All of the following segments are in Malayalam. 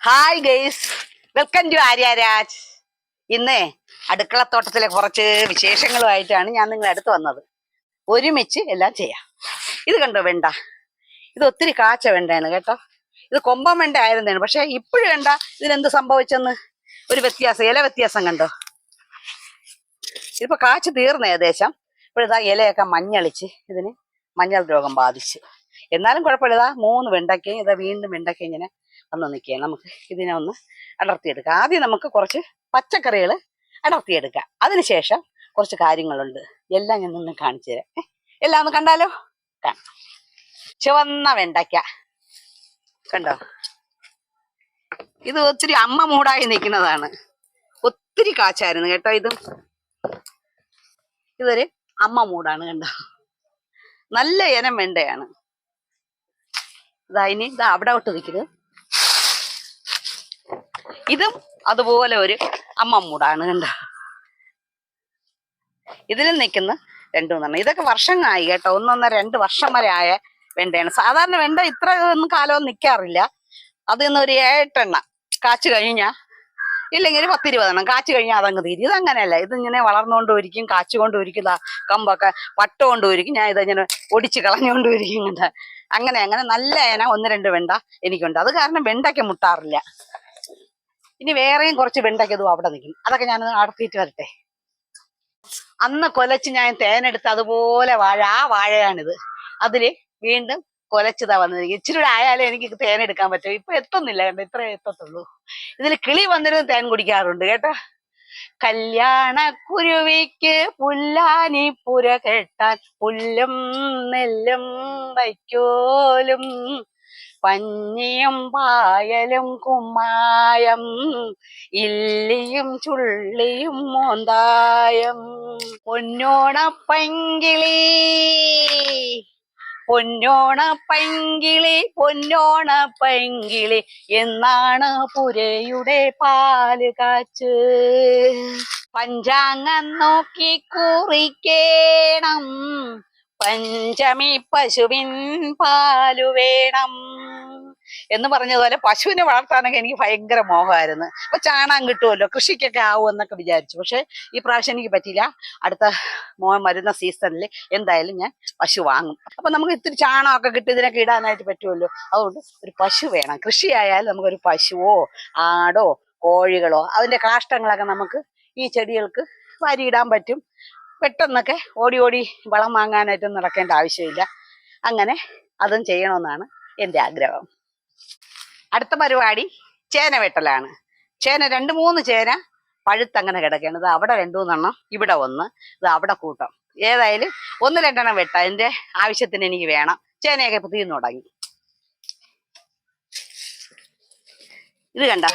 Hi guys, welcome to Aryaraj. ഇന്ന് അടുക്കളത്തോട്ടത്തിലെ കുറച്ച് വിശേഷങ്ങളുമായിട്ടാണ് ഞാൻ നിങ്ങളുടെ അടുത്ത് വന്നത്. ഒരുമിച്ച് എല്ലാം ചെയ്യാം. ഇത് കണ്ടോ വെണ്ട, ഇത് ഒത്തിരി കാച്ച വെണ്ടയാണ് കേട്ടോ. ഇത് കൊമ്പൻ വെണ്ട ആയിരുന്നേന്, പക്ഷെ ഇപ്പോഴും വേണ്ട ഇതിനെന്ത് സംഭവിച്ചെന്ന് ഒരു വ്യത്യാസം, ഇല വ്യത്യാസം കണ്ടോ. ഇതിപ്പോ കാച്ചു തീർന്ന ഏകദേശം. ഇപ്പോഴിതാ ഇലയൊക്കെ മഞ്ഞളിച്ച് ഇതിന് മഞ്ഞൾ രോഗം ബാധിച്ച്. എന്നാലും കുഴപ്പമില്ല, 3 വെണ്ടയ്ക്കയും ഇതാ വീണ്ടും വെണ്ടയ്ക്ക ഇങ്ങനെ വന്ന് നിൽക്കുക. നമുക്ക് ഇതിനെ ഒന്ന് അടർത്തിയെടുക്കാം. ആദ്യം നമുക്ക് കുറച്ച് പച്ചക്കറികൾ അടർത്തിയെടുക്കാം. അതിനുശേഷം കുറച്ച് കാര്യങ്ങളുണ്ട്, എല്ലാം ഞാൻ ഒന്ന് കാണിച്ചു തരാം. എല്ലാം ഒന്ന് കണ്ടാലോ. കാണാം. ചുവന്ന വെണ്ടയ്ക്ക കണ്ടോ, ഇത് ഒത്തിരി അമ്മ മൂടായി നിൽക്കുന്നതാണ്. ഒത്തിരി കാച്ചായിരുന്നു കേട്ടോ. ഇതൊരു അമ്മ മൂടാണ് കണ്ടോ. നല്ല ഇനം വെണ്ടയാണ്. ഇനി ഇതാ അവിടെ വിട്ട് നിൽക്കുന്നത്. ഇതും അതുപോലെ ഒരു അമ്മ മൂടാണ് കണ്ടോ. ഇതിലും നിൽക്കുന്ന 2-3 ഇതൊക്കെ വർഷങ്ങളായി കേട്ടോ. 1-1.5 വർഷം വരെ ആയ വെണ്ടയാണ്. സാധാരണ വെണ്ട ഇത്ര ഒന്നും കാലമൊന്നും നിൽക്കാറില്ല. അതിന്നൊരു 8 കാച്ചു കഴിഞ്ഞാൽ, ഇല്ലെങ്കിൽ 10-20 കാച്ചു കഴിഞ്ഞാൽ അതങ്ങ് തീരും. ഇതങ്ങനെയല്ല, ഇതിങ്ങനെ വളർന്നുകൊണ്ടിരിക്കും, കാച്ചുകൊണ്ടിരിക്കും. കമ്പൊക്കെ പട്ടുകൊണ്ടിരിക്കും. ഞാൻ ഇതിങ്ങനെ ഒടിച്ച് കളഞ്ഞുകൊണ്ടിരിക്കും. അങ്ങനെ നല്ല ഇനം 1-2 വെണ്ട എനിക്കുണ്ട്. അത് കാരണം വെണ്ടയ്ക്ക് മുട്ടാറില്ല. ഇനി വേറെയും കുറച്ച് വെണ്ടയ്ക്ക് ഇതും അവിടെ നിൽക്കും. അതൊക്കെ ഞാൻ അടർത്തിയിട്ട് വരട്ടെ. അന്ന് കൊലച്ച് ഞാൻ തേനെടുത്ത് അതുപോലെ ആ വാഴയാണിത്. അതില് വീണ്ടും കൊലച്ചതാ വന്നിരിക്കും. ഇച്ചിരി ആയാലേ എനിക്ക് തേനെടുക്കാൻ പറ്റും. ഇപ്പൊ എത്തുന്നില്ല കണ്ടോ, ഇത്രേ എത്തത്തുള്ളൂ. ഇതിൽ കിളി വന്നിരുന്ന് തേൻ കുടിക്കാറുണ്ട് കേട്ടോ. കല്യാണ കുരുവിക്ക് പുല്ലാനി പുര കെട്ടാൻ പുല്ലും നെല്ലും വൈക്കോലും പഞ്ഞിയും പായലും കുമ്മായം ഇല്ലിയും ചുള്ളിയും മോന്തായം. പൊന്നോണപ്പൈങ്കിളി പൊന്നോണപ്പൈങ്കിളി പൊന്നോണപ്പൈങ്കിളി എന്നാണ് പുരയുടെ പാല് കാച്ച്. പഞ്ചാംഗം നോക്കി കുറിക്കേണം, പഞ്ചമി പശുവിൻ പാലു വേണം എന്ന് പറഞ്ഞതുപോലെ പശുവിനെ വളർത്താനൊക്കെ എനിക്ക് ഭയങ്കര മോഹമായിരുന്നു. അപ്പൊ ചാണകം കിട്ടുമല്ലോ, കൃഷിക്കൊക്കെ ആവും എന്നൊക്കെ വിചാരിച്ചു. പക്ഷെ ഈ പ്രാവശ്യം എനിക്ക് പറ്റിയില്ല. അടുത്ത മോൻ വരുന്ന സീസണിൽ എന്തായാലും ഞാൻ പശു വാങ്ങും. അപ്പൊ നമുക്ക് ഇത്തിരി ചാണകമൊക്കെ കിട്ടി ഇതിനൊക്കെ ഇടാനായിട്ട് പറ്റുമല്ലോ. അതുകൊണ്ട് ഒരു പശു വേണം. കൃഷിയായാലും നമുക്കൊരു പശുവോ ആടോ കോഴികളോ അതിന്റെ കാഷ്ടങ്ങളൊക്കെ നമുക്ക് ഈ ചെടികൾക്ക് വാരിയിടാൻ പറ്റും. പെട്ടെന്നൊക്കെ ഓടി വളം വാങ്ങാനായിട്ടൊന്നും നടക്കേണ്ട ആവശ്യമില്ല. അങ്ങനെ അതും ചെയ്യണമെന്നാണ് എൻ്റെ ആഗ്രഹം. അടുത്ത പരിപാടി ചേന വെട്ടലാണ്. ചേന 2-3 ചേന പഴുത്തങ്ങനെ കിടക്കുകയാണ്. ഇത് അവിടെ 2-3 ഇവിടെ 1, ഇത് അവിടെ കൂട്ടം. ഏതായാലും 1-2 വെട്ട എൻ്റെ ആവശ്യത്തിന് എനിക്ക് വേണം. ചേനയൊക്കെ ഇപ്പൊ തീർന്നു തുടങ്ങി. ഇത് കണ്ട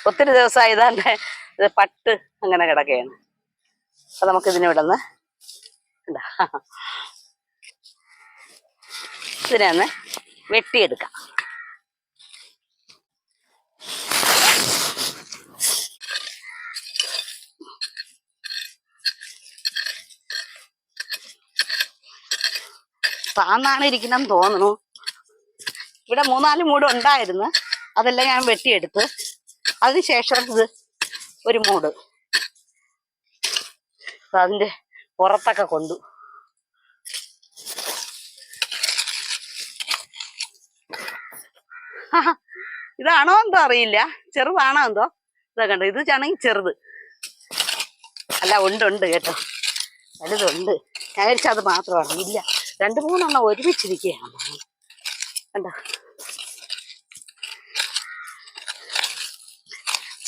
ഒത്തിരി ദിവസമായി ഇതാണ്ട് ഇത് പട്ട് അങ്ങനെ കിടക്കുകയാണ്. അപ്പൊ നമുക്ക് ഇതിനെ വിടുന്ന് ഇതിനെ ഒന്ന് വെട്ടിയെടുക്കാം. താന്നാണ് ഇരിക്കുന്നെന്ന് തോന്നുന്നു. ഇവിടെ 3-4 മൂട് ഉണ്ടായിരുന്നു, അതെല്ലാം ഞാൻ വെട്ടിയെടുത്ത്. അതിനുശേഷം ഇത് ഒരു മൂട് അതിന്റെ പുറത്തൊക്കെ കൊണ്ടു. ഇതാണോ എന്തോ അറിയില്ല, ചെറുതാണോ എന്തോ. ഇതാ കണ്ടോ, ഇത് ചാണെങ്കിൽ ചെറുത് അല്ല, ഉണ്ട് കേട്ടോ, വലുതുണ്ട്. ഞാൻ വിചാരിച്ചാൽ അത് മാത്രമാണ്. ഇല്ല, 2-3 ഒരുമിച്ചിരിക്കുകയാണ് കണ്ടോ.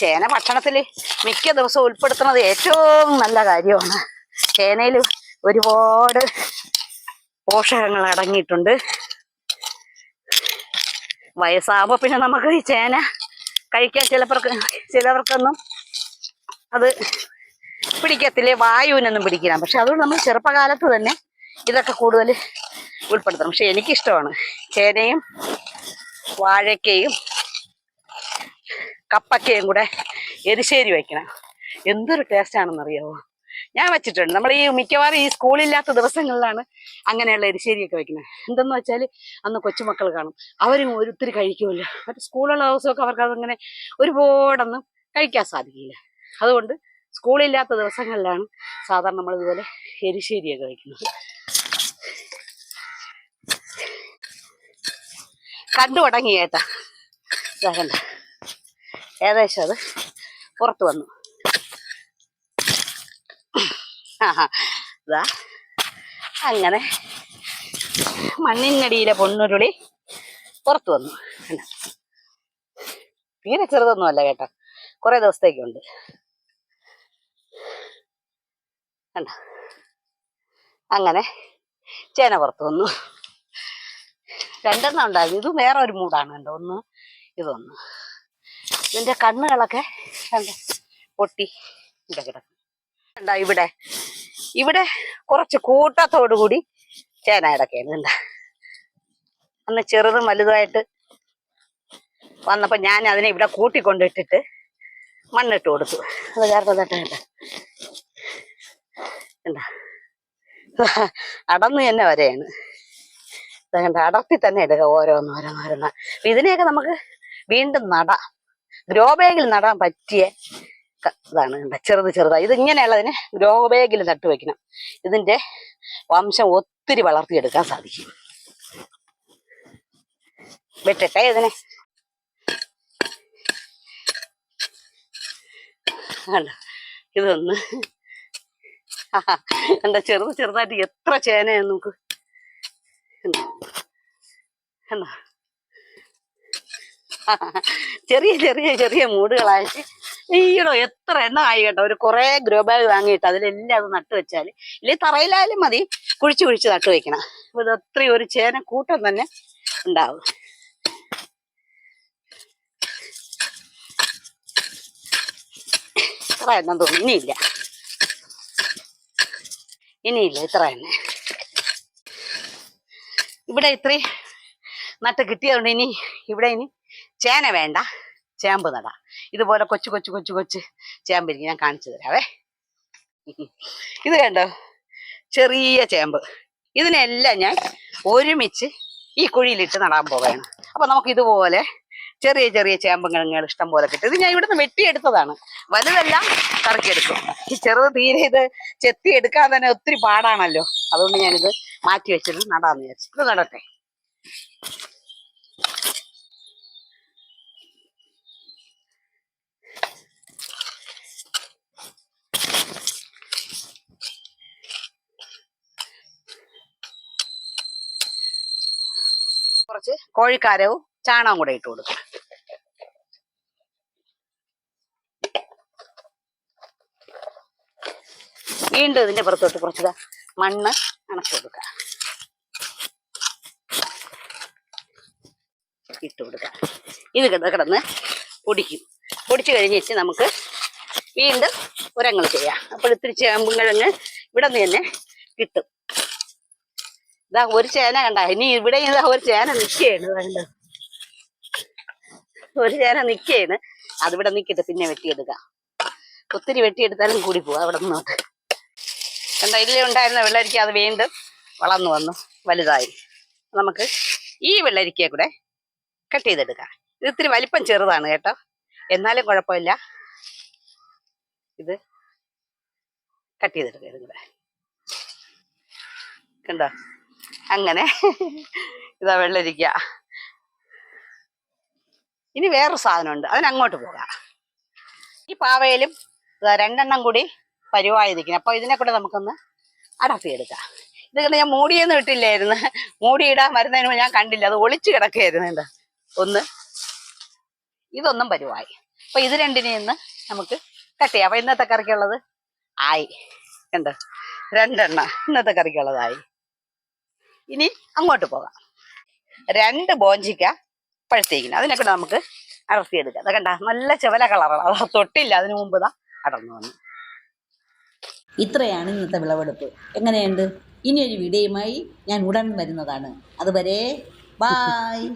ചേന ഭക്ഷണത്തിൽ മിക്ക ദിവസവും ഉൾപ്പെടുത്തുന്നത് ഏറ്റവും നല്ല കാര്യമാണ്. ചേനയിൽ ഒരുപാട് പോഷകങ്ങൾ അടങ്ങിയിട്ടുണ്ട്. വയസ്സാകുമ്പോൾ പിന്നെ നമുക്ക് ഈ ചേന കഴിക്കാൻ ചിലവർക്കൊന്നും അത് പിടിക്കത്തില്ല, വായുവിനൊന്നും പിടിക്കില്ല. പക്ഷെ അതുകൊണ്ട് നമ്മൾ ചെറുപ്പകാലത്ത് തന്നെ ഇതൊക്കെ കൂടുതൽ ഉൾപ്പെടുത്തണം. പക്ഷെ എനിക്കിഷ്ടമാണ് ചേനയും വാഴയ്ക്കയും കപ്പക്കയും കൂടെ എരിശ്ശേരി വയ്ക്കണം. എന്തൊരു ടേസ്റ്റ് ആണെന്നറിയാമോ. ഞാൻ വെച്ചിട്ടുണ്ട്. നമ്മൾ ഈ മിക്കവാറും ഈ സ്കൂളില്ലാത്ത ദിവസങ്ങളിലാണ് അങ്ങനെയുള്ള എരിശ്ശേരിയൊക്കെ വെക്കുന്നത്. എന്തെന്ന് വെച്ചാൽ അന്ന് കൊച്ചുമക്കൾ കാണും, അവരും ഒത്തിരി കഴിക്കുമല്ലോ. മറ്റേ സ്കൂളുള്ള ദിവസമൊക്കെ അവർക്ക് അതങ്ങനെ ഒരുപാടൊന്നും കഴിക്കാൻ സാധിക്കില്ല. അതുകൊണ്ട് സ്കൂളില്ലാത്ത ദിവസങ്ങളിലാണ് സാധാരണ നമ്മൾ ഇതുപോലെ എരിശ്ശേരിയൊക്കെ വയ്ക്കുന്നത്. കണ്ടു തുടങ്ങി കേട്ടാ, കണ്ട ഏകദേശം അത് പുറത്ത് വന്നു. ഇതാ അങ്ങനെ മണ്ണിനടിയിലെ പൊന്നുരുളി പുറത്ത് വന്നു. തീരെ ചെറുതൊന്നും അല്ല കേട്ടോ, കുറെ ദിവസത്തേക്കുണ്ട്. കണ്ട അങ്ങനെ ചേന പുറത്ത് വന്നു. രണ്ടെണ്ണം ഉണ്ടായിരുന്നു. ഇത് വേറെ ഒരു മൂടാണ് കണ്ടോ, ഒന്ന് ഇതൊന്ന്. ഇതിന്റെ കണ്ണുകളൊക്കെ കണ്ട പൊട്ടി ഇവിടെ കിടക്കും. കണ്ടോ ഇവിടെ ഇവിടെ കുറച്ച് കൂട്ടത്തോടു കൂടി ചേന കിടക്കുകയാണ്. കണ്ട അന്ന് ചെറുതും വലുതുമായിട്ട് വന്നപ്പോ ഞാൻ അതിനെ ഇവിടെ കൂട്ടിക്കൊണ്ടിട്ടിട്ട് മണ്ണിട്ട് കൊടുത്തു. അത് കാരണം കണ്ട അടന്ന് തന്നെ വരെയാണ്. കണ്ട അടർത്തി തന്നെ ഇടുക ഓരോന്നോരോന്നോരോന്ന്. ഇതിനെയൊക്കെ നമുക്ക് വീണ്ടും നടാം. ഗ്രോ ബാഗിൽ നടാൻ പറ്റിയ ഇതാണ്. കണ്ട ചെറുത് ചെറുതാണ്. ഇതിങ്ങനെയുള്ളതിന് ഗ്രോ ബാഗിൽ നട്ടു വെക്കണം. ഇതിന്റെ വംശം ഒത്തിരി വളർത്തിയെടുക്കാൻ സാധിക്കും. വെട്ടട്ടെ ഇതിനെ. കണ്ട ഇതൊന്ന് കണ്ട ചെറുത് ചെറുതായിട്ട് എത്ര ചേനയാണ് നമുക്ക്. കണ്ടോ ചെറിയ ചെറിയ ചെറിയ മൂടുകളായിട്ട് ഈയിടോ എത്ര എണ്ണം ആയി കേട്ടോ. ഒരു കുറെ ഗ്രോ ബാഗ് വാങ്ങിയിട്ട് അതിലെല്ലാം അത് നട്ടു വെച്ചാൽ, ഇല്ലെങ്കിൽ തറയിലായാലും മതി, കുഴിച്ച് കുഴിച്ച് നട്ടു വെക്കണം. അപ്പൊ ഇത് അത്രയും ഒരു ചേന കൂട്ടം തന്നെ ഉണ്ടാവും. ഇത്ര എണ്ണം തോന്നുന്നു, ഇനിയില്ല ഇത്ര തന്നെ. ഇവിടെ ഇത്രയും നട്ട് കിട്ടിയതുകൊണ്ട് ഇനി ചേന വേണ്ട, ചേമ്പ് നടാം. ഇതുപോലെ കൊച്ചു കൊച്ചു കൊച്ചു കൊച്ചു ചേമ്പിരിക്കും. ഞാൻ കാണിച്ചു തരാവേ. ഇത് കണ്ടോ, ചെറിയ ചേമ്പ്. ഇതിനെല്ലാം ഞാൻ ഒരുമിച്ച് ഈ കുഴിയിലിട്ട് നടാൻ പോവുകയാണ്. അപ്പൊ നമുക്ക് ഇതുപോലെ ചെറിയ ചെറിയ ചേമ്പുകൾ ഇഷ്ടം പോലെ കിട്ടും. ഇത് ഞാൻ ഇവിടുന്ന് വെട്ടിയെടുത്തതാണ്. വലുതെല്ലാം കറക്കിയെടുക്കും. ഈ ചെറുത് തീരെ ഇത് ചെത്തി എടുക്കാൻ തന്നെ ഒത്തിരി പാടാണല്ലോ. അതുകൊണ്ട് ഞാനിത് മാറ്റി വെച്ചിട്ട് നടാന്ന് വിചാരിച്ചു. ഇത് നടട്ടെ. കുറച്ച് കോഴിക്കാരവും ചാണകവും കൂടെ ഇട്ട് കൊടുക്കാം. വീണ്ടും ഇതിന്റെ പുറത്തോട്ട് കുറച്ച് മണ്ണ് അണച്ചു കൊടുക്കുക, ഇട്ട് കൊടുക്കുക. ഇത് കിടന്ന് പൊടിക്കും. പൊടിച്ചു കഴിഞ്ഞിട്ട് നമുക്ക് വീണ്ടും ഉരങ്ങൾ ചെയ്യാം. അപ്പോൾ ഇത്തിരി ചേമ്പുകിഴങ്ങ് ഇവിടെ നിന്ന് തന്നെ കിട്ടും. ഇതാ ഒരു ചേന കണ്ട. ഇനി ഇവിടെ ഇതാ ഒരു ചേന നിൽക്കുകയാണ്. കണ്ടോ, ഒരു ചേന നിൽക്കുകയാണ്. അതിവിടെ നിൽക്കിട്ട് പിന്നെ വെട്ടിയെടുക്കാം. ഒത്തിരി വെട്ടിയെടുത്താലും കൂടി പോവാം അവിടെ നിന്നോട്ട്. കണ്ട ഇതിലെ ഉണ്ടായിരുന്ന വെള്ളരിക്ക അത് വീണ്ടും വളർന്നു വന്നു, വലുതായി. നമുക്ക് ഈ വെള്ളരിക്കയെ കൂടെ കട്ട് ചെയ്തെടുക്കാം. ഇത് ഇത്തിരി വലിപ്പം ചെറുതാണ് കേട്ടോ, എന്നാലും കുഴപ്പമില്ല. ഇത് കട്ട് ചെയ്തെടുക്കുക. ഇത് കൂടെ കണ്ടോ, അങ്ങനെ ഇതാ വെള്ളരിക്ക. ഇനി വേറൊരു സാധനമുണ്ട്, അതിനങ്ങോട്ട് പോകാം. ഈ പാവയിലും രണ്ടെണ്ണം കൂടി പരുവായിരിക്കണം. അപ്പൊ ഇതിനെ കൂടെ നമുക്കൊന്ന് അടർത്തിയെടുക്കാം. ഇത് കണ്ട് ഞാൻ മൂടിയൊന്നും ഇട്ടില്ലായിരുന്നു. മൂടിയിടാൻ വരുന്നതിന് ഞാൻ കണ്ടില്ല, അത് ഒളിച്ചു കിടക്കുകയായിരുന്നു. എന്താ ഇതൊന്നും പരുവായി. അപ്പൊ ഇത് രണ്ടിനെ ഒന്ന് നമുക്ക് കട്ട് ചെയ്യാം. അപ്പൊ ഇന്നത്തെ കറിക്കുള്ളത് ആയി. കണ്ടോ, രണ്ടെണ്ണം ഇന്നത്തെ കറിക്കുള്ളതായി. ഇനി അങ്ങോട്ട് പോകാം. 2 ബോഞ്ചിക്ക പഴുത്തേക്കുന്നു. അതിനൊക്കെ നമുക്ക് അടർത്തിയെടുക്കാം. അത് കണ്ട നല്ല ചെവല കളറാണ്. അത് തൊട്ടില്ല, അതിനു മുമ്പ് അടർന്നു വന്നു. ഇത്രയാണ് ഇന്നത്തെ വിളവെടുപ്പ്. എങ്ങനെയുണ്ട്? ഇനിയൊരു വീഡിയോയുമായി ഞാൻ ഉടൻ വരുന്നതാണ്. അതുവരെ ബായ്.